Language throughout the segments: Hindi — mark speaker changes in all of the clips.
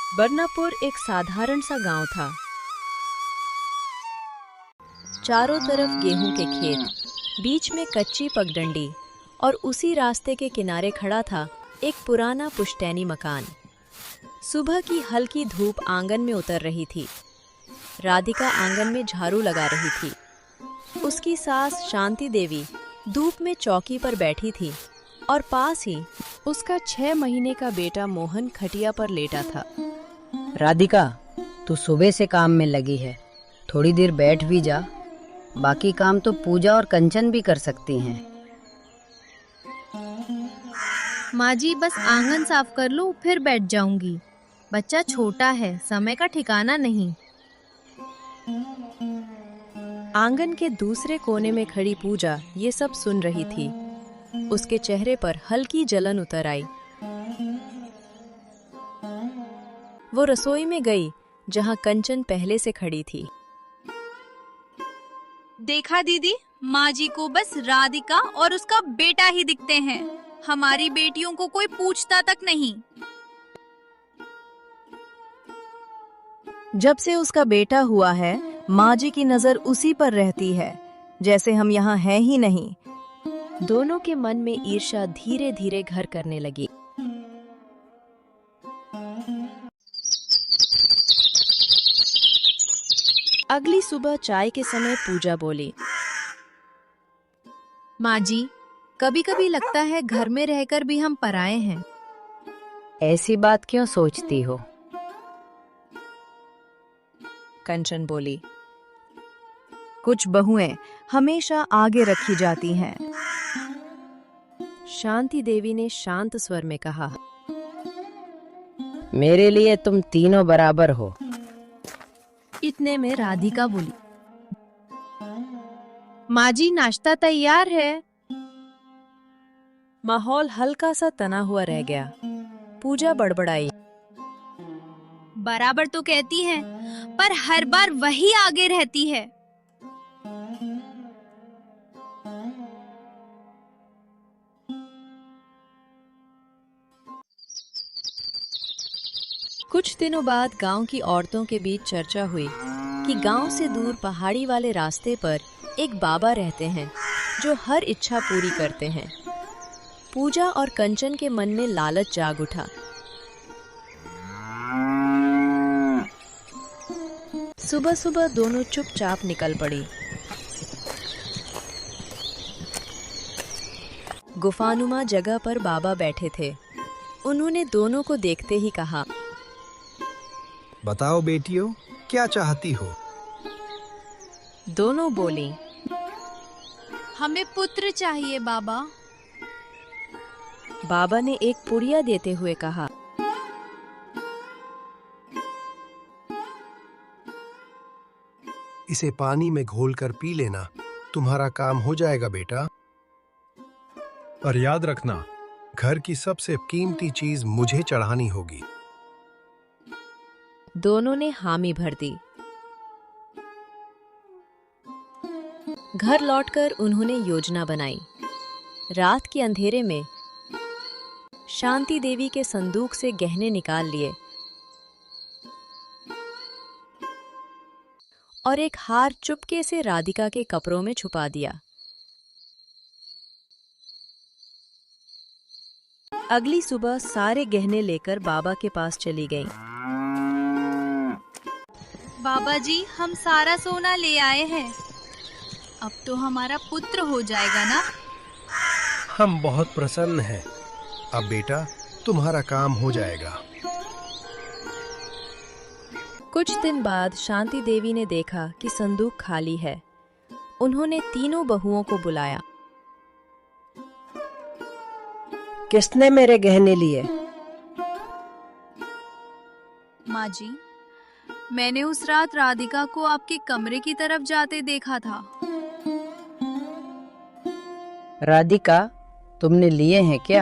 Speaker 1: बरनापुर एक साधारण सा गांव था। चारों तरफ गेहूं के खेत, बीच में कच्ची पगडंडी और उसी रास्ते के किनारे खड़ा था एक पुराना पुश्तैनी मकान। सुबह की हल्की धूप आंगन में उतर रही थी। राधिका आंगन में झाड़ू लगा रही थी। उसकी सास शांति देवी धूप में चौकी पर बैठी थी और पास ही उसका 6 महीने का बेटा मोहन खटिया पर लेटा था।
Speaker 2: राधिका, तू सुबह से काम में लगी है, थोड़ी देर बैठ भी जा। बाकी काम तो पूजा और कंचन भी कर सकती हैं।
Speaker 3: माँ जी, बस आंगन साफ कर लूं फिर बैठ जाऊंगी। बच्चा छोटा है, समय का ठिकाना नहीं।
Speaker 1: आंगन के दूसरे कोने में खड़ी पूजा ये सब सुन रही थी। उसके चेहरे पर हल्की जलन उतर आई। वो रसोई में गई जहां कंचन पहले से खड़ी थी।
Speaker 4: देखा दीदी, माँ जी को बस राधिका और उसका बेटा ही दिखते हैं। हमारी बेटियों को कोई पूछता तक नहीं।
Speaker 1: जब से उसका बेटा हुआ है, माँ जी की नजर उसी पर रहती है, जैसे हम यहाँ हैं ही नहीं। दोनों के मन में ईर्ष्या धीरे धीरे घर करने लगी। अगली सुबह चाय के समय पूजा बोली,
Speaker 3: माँ जी, कभी कभी लगता है घर में रहकर भी हम पराए हैं।
Speaker 2: ऐसी बात क्यों सोचती हो?
Speaker 1: कंचन बोली, कुछ बहुएं हमेशा आगे रखी जाती हैं। शांति देवी ने शांत स्वर में कहा,
Speaker 2: मेरे लिए तुम तीनों बराबर हो।
Speaker 3: इतने में राधिका बोली, माँ जी, नाश्ता तैयार है।
Speaker 1: माहौल हल्का सा तना हुआ रह गया। पूजा बड़बड़ाई,
Speaker 4: बराबर तो कहती है, पर हर बार वही आगे रहती है।
Speaker 1: कुछ दिनों बाद गांव की औरतों के बीच चर्चा हुई कि गांव से दूर पहाड़ी वाले रास्ते पर एक बाबा रहते हैं जो हर इच्छा पूरी करते हैं। पूजा और कंचन के मन में लालच जाग उठा। सुबह सुबह दोनों चुपचाप निकल पड़ी। गुफानुमा जगह पर बाबा बैठे थे। उन्होंने दोनों को देखते ही कहा,
Speaker 5: बताओ बेटियों, क्या चाहती हो?
Speaker 1: दोनों बोली,
Speaker 4: हमें पुत्र चाहिए बाबा।
Speaker 1: बाबा ने एक पुड़िया देते हुए कहा,
Speaker 5: इसे पानी में घोलकर पी लेना, तुम्हारा काम हो जाएगा बेटा। और याद रखना, घर की सबसे कीमती चीज मुझे चढ़ानी होगी।
Speaker 1: दोनों ने हामी भर दी। घर लौटकर उन्होंने योजना बनाई। रात के अंधेरे में शांति देवी के संदूक से गहने निकाल लिए और एक हार चुपके से राधिका के कपड़ों में छुपा दिया। अगली सुबह सारे गहने लेकर बाबा के पास चली गईं।
Speaker 4: बाबा जी, हम सारा सोना ले आए हैं। अब तो हमारा पुत्र हो जाएगा ना?
Speaker 5: हम बहुत प्रसन्न हैं। अब बेटा, तुम्हारा काम हो जाएगा।
Speaker 1: कुछ दिन बाद शांति देवी ने देखा कि संदूक खाली है। उन्होंने तीनों बहुओं को बुलाया।
Speaker 2: किसने मेरे गहने लिए?
Speaker 4: माँ जी, मैंने उस रात राधिका को आपके कमरे की तरफ जाते देखा था।
Speaker 2: राधिका, तुमने लिए हैं क्या?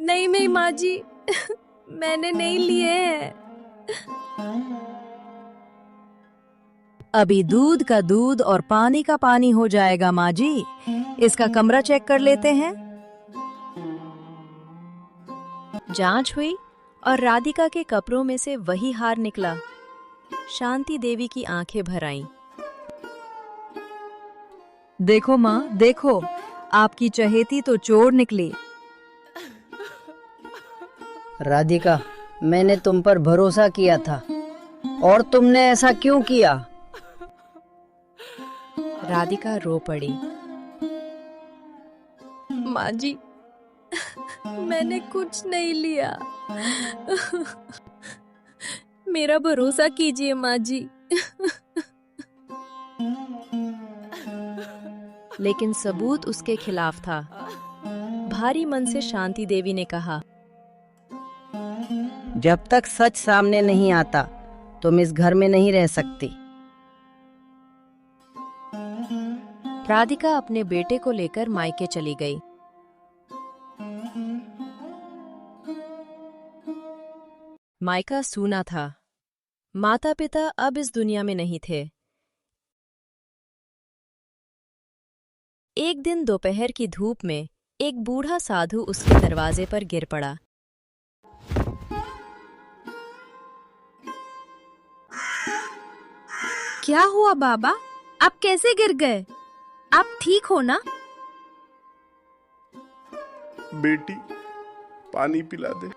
Speaker 1: नहीं माँ जी, मैंने नहीं लिए हैं। अभी दूध का दूध और पानी का पानी हो जाएगा माँ जी। इसका कमरा चेक कर लेते हैं। जांच हुई और राधिका के कपड़ों में से वही हार निकला। शांति देवी की आंखें भर आईं।
Speaker 6: देखो माँ, देखो, आपकी चहेती तो चोर निकली।
Speaker 2: राधिका, मैंने तुम पर भरोसा किया था और तुमने ऐसा क्यों किया?
Speaker 1: राधिका रो पड़ी। माँ जी, मैंने कुछ नहीं लिया। मेरा भरोसा कीजिए माँ जी। लेकिन सबूत उसके खिलाफ था। भारी मन से शांति देवी ने कहा,
Speaker 2: जब तक सच सामने नहीं आता तुम इस घर में नहीं रह सकती।
Speaker 1: राधिका अपने बेटे को लेकर मायके चली गई। मायका सूना था। माता पिता अब इस दुनिया में नहीं थे। एक दिन दोपहर की धूप में एक बूढ़ा साधु उसके दरवाजे पर गिर पड़ा।
Speaker 3: क्या हुआ बाबा? आप कैसे गिर गए? आप ठीक हो ना?
Speaker 7: बेटी, पानी पिला दे।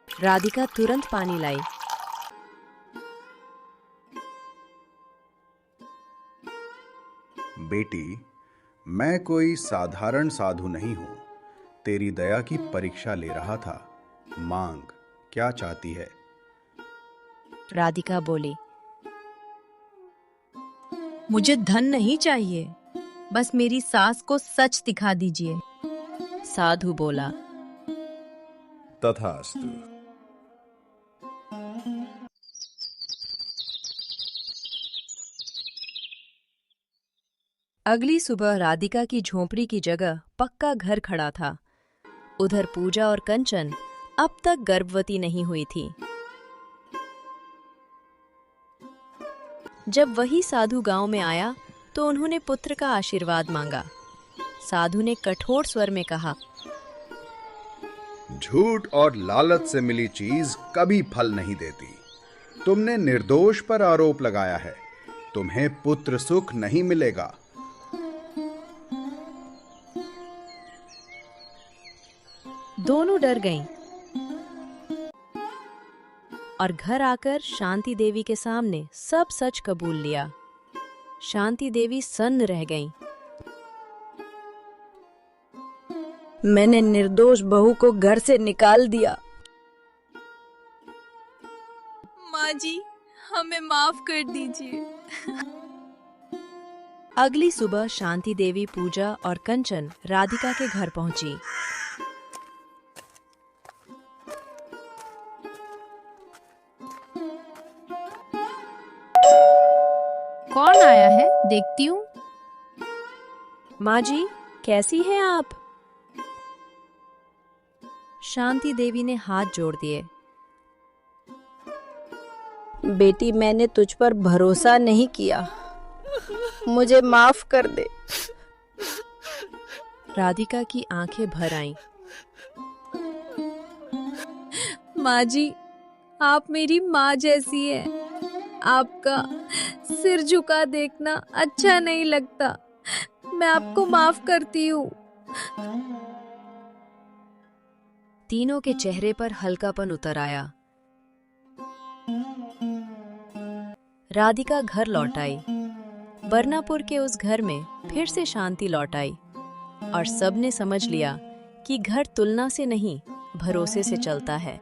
Speaker 1: राधिका तुरंत पानी लाई।
Speaker 8: बेटी, मैं कोई साधारण साधु नहीं हूं। तेरी दया की परीक्षा ले रहा था। मांग, क्या चाहती है?
Speaker 1: राधिका बोली,
Speaker 3: मुझे धन नहीं चाहिए, बस मेरी सास को सच दिखा दीजिए।
Speaker 1: साधु बोला,
Speaker 7: तथास्तु।
Speaker 1: अगली सुबह राधिका की झोंपड़ी की जगह पक्का घर खड़ा था। उधर पूजा और कंचन अब तक गर्भवती नहीं हुई थी। जब वही साधु गांव में आया तो उन्होंने पुत्र का आशीर्वाद मांगा। साधु ने कठोर स्वर में कहा,
Speaker 8: झूठ और लालच से मिली चीज कभी फल नहीं देती। तुमने निर्दोष पर आरोप लगाया है। तुम्हें पुत्र सुख नहीं मिलेगा।
Speaker 1: दोनों डर गईं और घर आकर शांति देवी के सामने सब सच कबूल लिया। शांति देवी सन्न रह गईं।
Speaker 2: मैंने निर्दोष बहू को घर से निकाल दिया।
Speaker 4: माँ जी, हमें माफ कर दीजिए।
Speaker 1: अगली सुबह शांति देवी, पूजा और कंचन राधिका के घर पहुंची।
Speaker 3: कौन आया है? देखती हूँ।
Speaker 1: माँ जी, कैसी हैं आप? शांति देवी ने हाथ जोड़ दिए।
Speaker 2: बेटी, मैंने तुझ पर भरोसा नहीं किया, मुझे माफ कर दे।
Speaker 1: राधिका की आंखें भर आईं।
Speaker 4: माँ जी, आप मेरी माँ जैसी हैं। आपका सिर झुका देखना अच्छा नहीं लगता। मैं आपको माफ करती हूँ।
Speaker 1: तीनों के चेहरे पर हल्कापन उतर आया। राधिका घर लौट आई। बरनापुर के उस घर में फिर से शांति लौट आई और सबने समझ लिया कि घर तुलना से नहीं, भरोसे से चलता है।